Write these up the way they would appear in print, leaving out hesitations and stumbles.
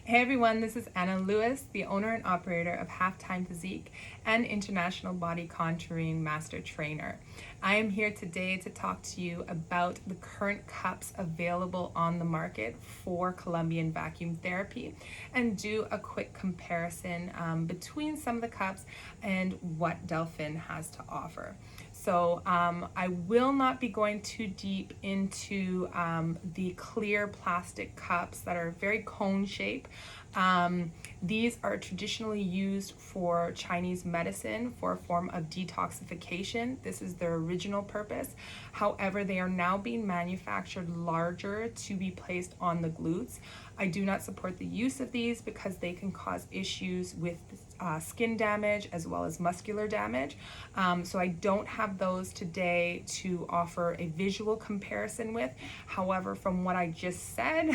Hey everyone, this is Anna Lewis, the owner and operator of Halftime Physique and International Body Contouring Master Trainer. I am here today to talk to you about the current cups available on the market for Colombian vacuum therapy and do a quick comparison between some of the cups and what Delfin has to offer. So I will not be going too deep into the clear plastic cups that are very cone shape. These are traditionally used for Chinese medicine for a form of detoxification. This is their original purpose. However, they are now being manufactured larger to be placed on the glutes. I do not support the use of these because they can cause issues with skin damage as well as muscular damage. So I don't have those today to offer a visual comparison with. However, from what I just said,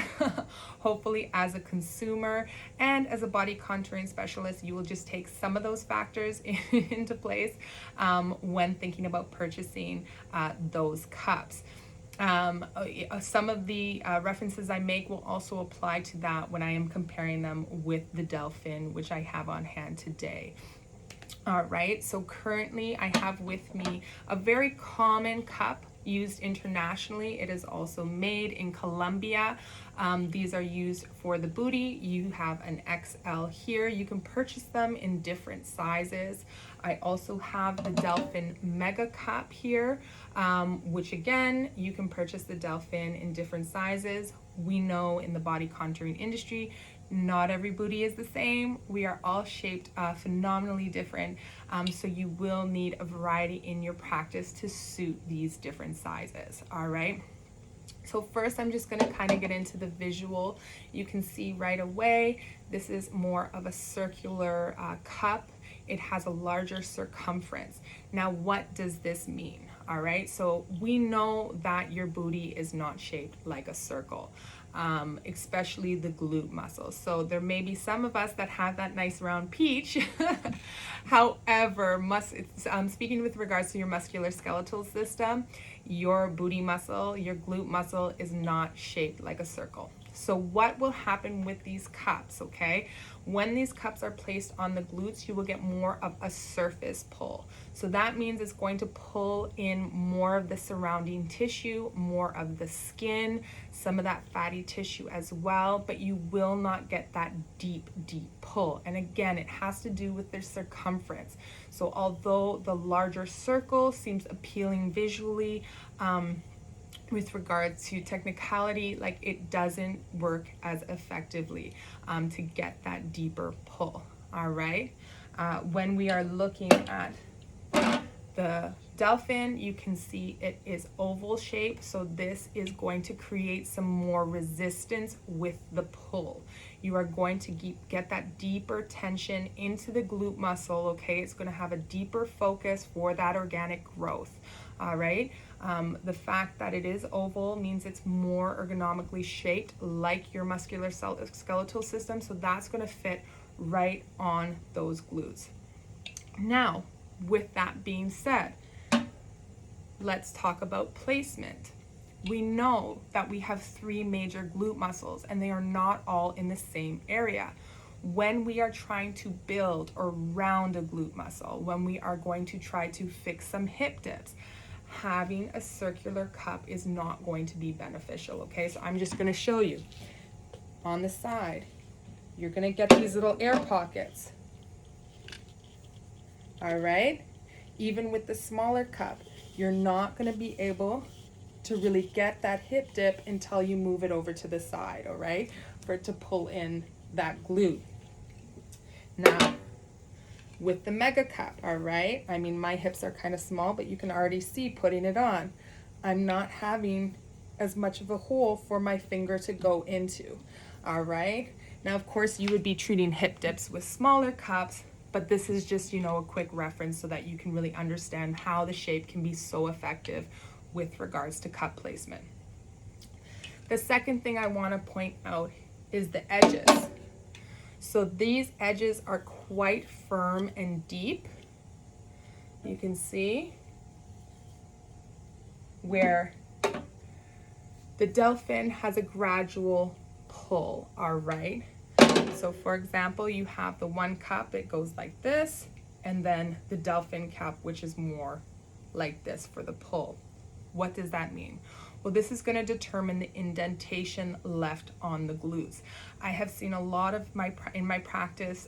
hopefully as a consumer and as a body contouring specialist, you will just take some of those factors into place when thinking about purchasing those cups. Some of the references I make will also apply to that when I am comparing them with the Delfin, which I have on hand today. All right, so currently I have with me a very common cup used internationally. It is also made in Colombia. These are used for the booty. You have an XL here. You can purchase them in different sizes. I also have the Delfin Mega Cup here, which again, you can purchase the Delfin in different sizes. We know in the body contouring industry, not every booty is the same. We are all shaped phenomenally different. So you will need a variety in your practice to suit these different sizes, all right? So first, I'm just gonna kind of get into the visual. You can see right away, this is more of a circular cup. It has a larger circumference. Now, what does this mean? All right, so we know that your booty is not shaped like a circle, especially the glute muscles. So there may be some of us that have that nice round peach. However, speaking with regards to your musculoskeletal system, your booty muscle, your glute muscle is not shaped like a circle. So what will happen with these cups, okay? When these cups are placed on the glutes, you will get more of a surface pull. So that means it's going to pull in more of the surrounding tissue, more of the skin, some of that fatty tissue as well, but you will not get that deep pull. And again, it has to do with their circumference. So although the larger circle seems appealing visually, with regards to technicality, like it doesn't work as effectively to get that deeper pull, all right? When we are looking at the Delfin, you can see it is oval shaped, so this is going to create some more resistance with the pull. You are going to get that deeper tension into the glute muscle, okay? It's going to have a deeper focus for that organic growth, all right? The fact that it is oval means it's more ergonomically shaped like your muscular skeletal system, so that's going to fit right on those glutes. Now, with that being said, let's talk about placement. We know that we have three major glute muscles and they are not all in the same area. When we are trying to build or round a glute muscle, when we are going to try to fix some hip dips, having a circular cup is not going to be beneficial, okay? So I'm just gonna show you. On the side, you're gonna get these little air pockets. All right? Even with the smaller cup, you're not gonna be able to really get that hip dip until you move it over to the side, all right? For it to pull in that glute. Now, with the Mega Cup, all right? I mean, my hips are kind of small, but you can already see putting it on. I'm not having as much of a hole for my finger to go into, all right? Now, of course, you would be treating hip dips with smaller cups, but this is just, you know, a quick reference so that you can really understand how the shape can be so effective with regards to cup placement. The second thing I want to point out is the edges. So these edges are quite firm and deep. You can see where the Delfin has a gradual pull, all right? So for example, you have the one cup, it goes like this, and then the Delfin cup, which is more like this for the pull. What does that mean? Well, this is going to determine the indentation left on the glutes. I have seen a lot of in my practice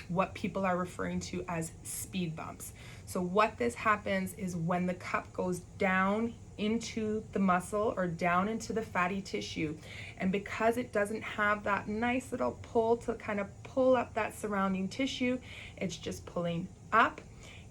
what people are referring to as speed bumps. So what this happens is when the cup goes down into the muscle or down into the fatty tissue, and because it doesn't have that nice little pull to kind of pull up that surrounding tissue, it's just pulling up.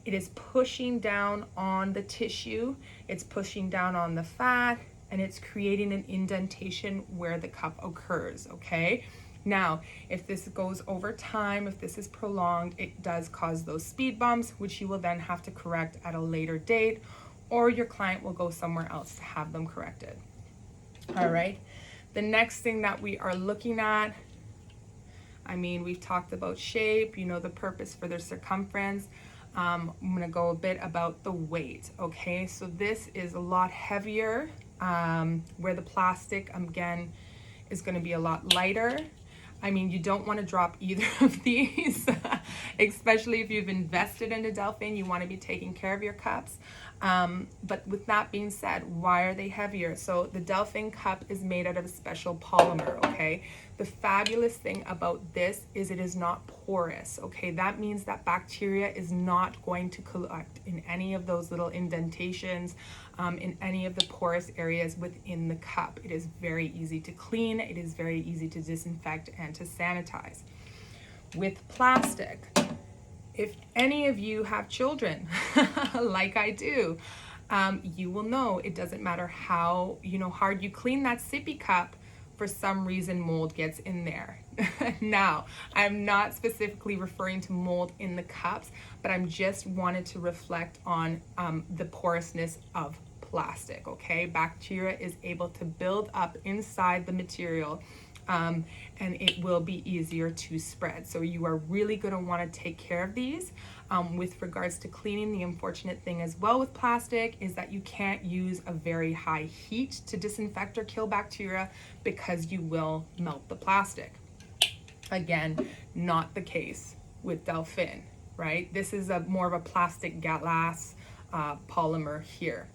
It is pushing down on the tissue, it's pushing down on the fat, and it's creating an indentation where the cup occurs, okay? Now, if this goes over time, if this is prolonged, it does cause those speed bumps, which you will then have to correct at a later date, or your client will go somewhere else to have them corrected. All right, the next thing that we are looking at, I mean, we've talked about shape, you know, the purpose for their circumference. I'm gonna go a bit about the weight, okay? So this is a lot heavier, where the plastic, again, is gonna be a lot lighter. I mean, you don't wanna drop either of these, especially if you've invested in a Delfin, you wanna be taking care of your cups. But with that being said, why are they heavier? So the Delfin cup is made out of a special polymer, okay? The fabulous thing about this is it is not porous, okay? That means that bacteria is not going to collect in any of those little indentations, in any of the porous areas within the cup. It is very easy to clean, it is very easy to disinfect and to sanitize. With plastic, if any of you have children, like I do, you will know it doesn't matter how hard you clean that sippy cup, for some reason mold gets in there. Now, I'm not specifically referring to mold in the cups, but I'm just wanted to reflect on the porousness of plastic, okay? Bacteria is able to build up inside the material, and it will be easier to spread. So you are really going to want to take care of these. With regards to cleaning, the unfortunate thing as well with plastic is that you can't use a very high heat to disinfect or kill bacteria because you will melt the plastic. Again, not the case with Delfin, right? This is more of a plastic glass polymer here.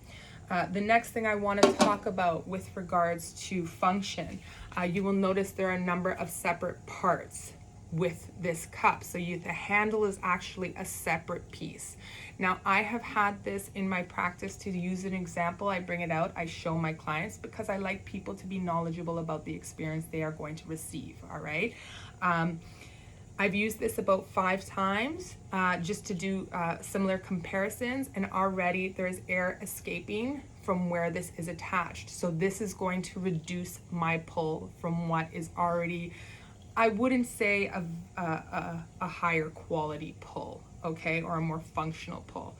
The next thing I want to talk about with regards to function, you will notice there are a number of separate parts with this cup. So the handle is actually a separate piece. Now, I have had this in my practice. To use an example, I bring it out, I show my clients because I like people to be knowledgeable about the experience they are going to receive, all right? I've used this about 5 times just to do similar comparisons, and already there's air escaping from where this is attached. So this is going to reduce my pull from what is already, I wouldn't say a higher quality pull, okay, or a more functional pull.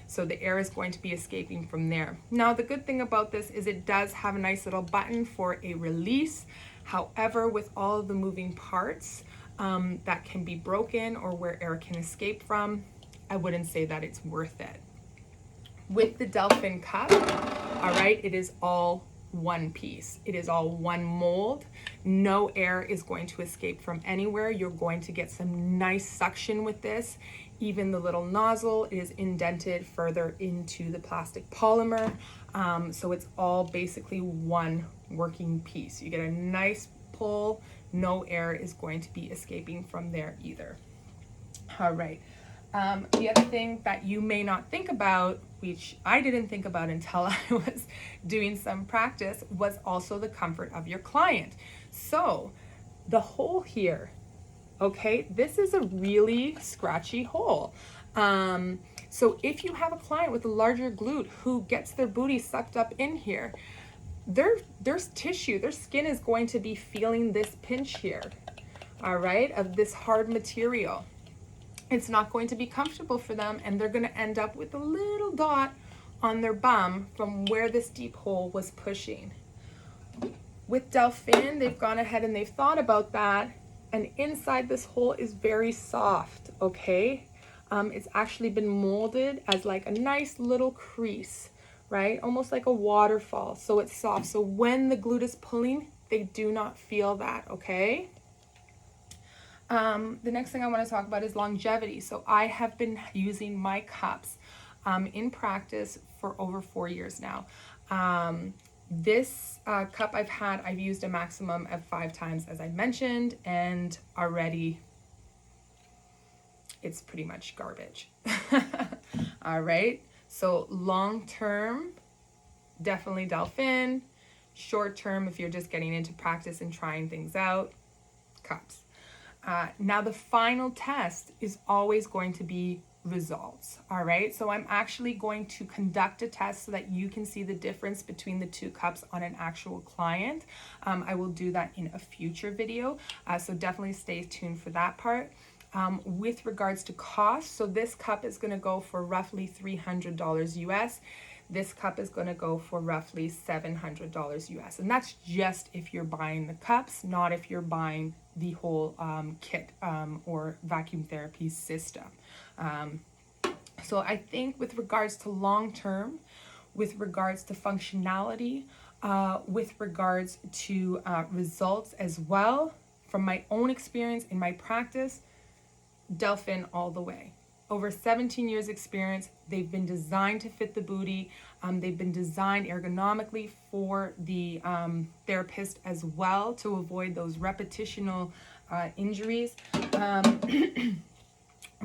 So the air is going to be escaping from there. Now, the good thing about this is it does have a nice little button for a release. However, with all of the moving parts that can be broken or where air can escape from, I wouldn't say that it's worth it. With the Delfin cup, all right, it is all one piece. It is all one mold. No air is going to escape from anywhere. You're going to get some nice suction with this. Even the little nozzle is indented further into the plastic polymer. So it's all basically one working piece. You get a nice pull. No air is going to be escaping from there either. All right. The other thing that you may not think about, which I didn't think about until I was doing some practice, was also the comfort of your client. So the hole here, okay, this is a really scratchy hole. So if you have a client with a larger glute who gets their booty sucked up in here, there's tissue, their skin is going to be feeling this pinch here, all right, of this hard material. It's not going to be comfortable for them, and they're going to end up with a little dot on their bum from where this deep hole was pushing. With Delfin, they've gone ahead and they've thought about that, and inside this hole is very soft, okay? It's actually been molded as like a nice little crease, right? Almost like a waterfall, so it's soft. So when the glute is pulling, they do not feel that, okay? The next thing I want to talk about is longevity. So I have been using my cups in practice for over 4 years now. This cup I've used a maximum of 5 times, as I mentioned, and already it's pretty much garbage. All right, so long term, definitely Delfin. Short term, if you're just getting into practice and trying things out, cups. Now the final test is always going to be results. All right, so I'm actually going to conduct a test so that you can see the difference between the two cups on an actual client. I will do that in a future video, so definitely stay tuned for that part. With regards to cost, so this cup is going to go for roughly $300 US. This cup is going to go for roughly $700 US, and that's just if you're buying the cups, not if you're buying the whole kit or vacuum therapy system. So I think with regards to long term, with regards to functionality, with regards to results as well, from my own experience in my practice, Delfin all the way. Over 17 years experience. They've been designed to fit the booty. They've been designed ergonomically for the therapist as well, to avoid those repetitional injuries.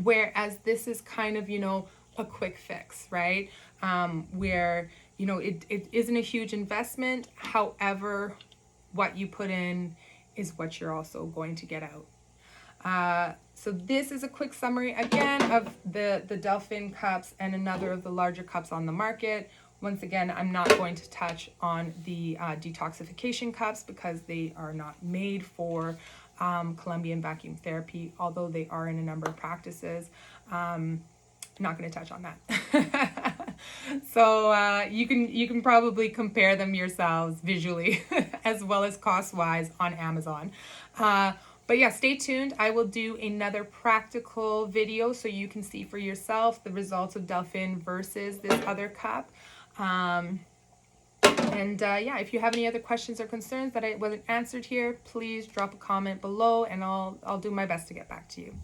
Whereas this is kind of, a quick fix, right? Where, it isn't a huge investment. However, what you put in is what you're also going to get out. So this is a quick summary again of the Delfin cups and another of the larger cups on the market. Once again, I'm not going to touch on the detoxification cups because they are not made for Colombian vacuum therapy, although they are in a number of practices. Not going to touch on that. So you can probably compare them yourselves visually as well as cost-wise on Amazon. But yeah, stay tuned. I will do another practical video so you can see for yourself the results of Delfin versus this other cup. Yeah, if you have any other questions or concerns that I wasn't answered here, please drop a comment below and I'll do my best to get back to you.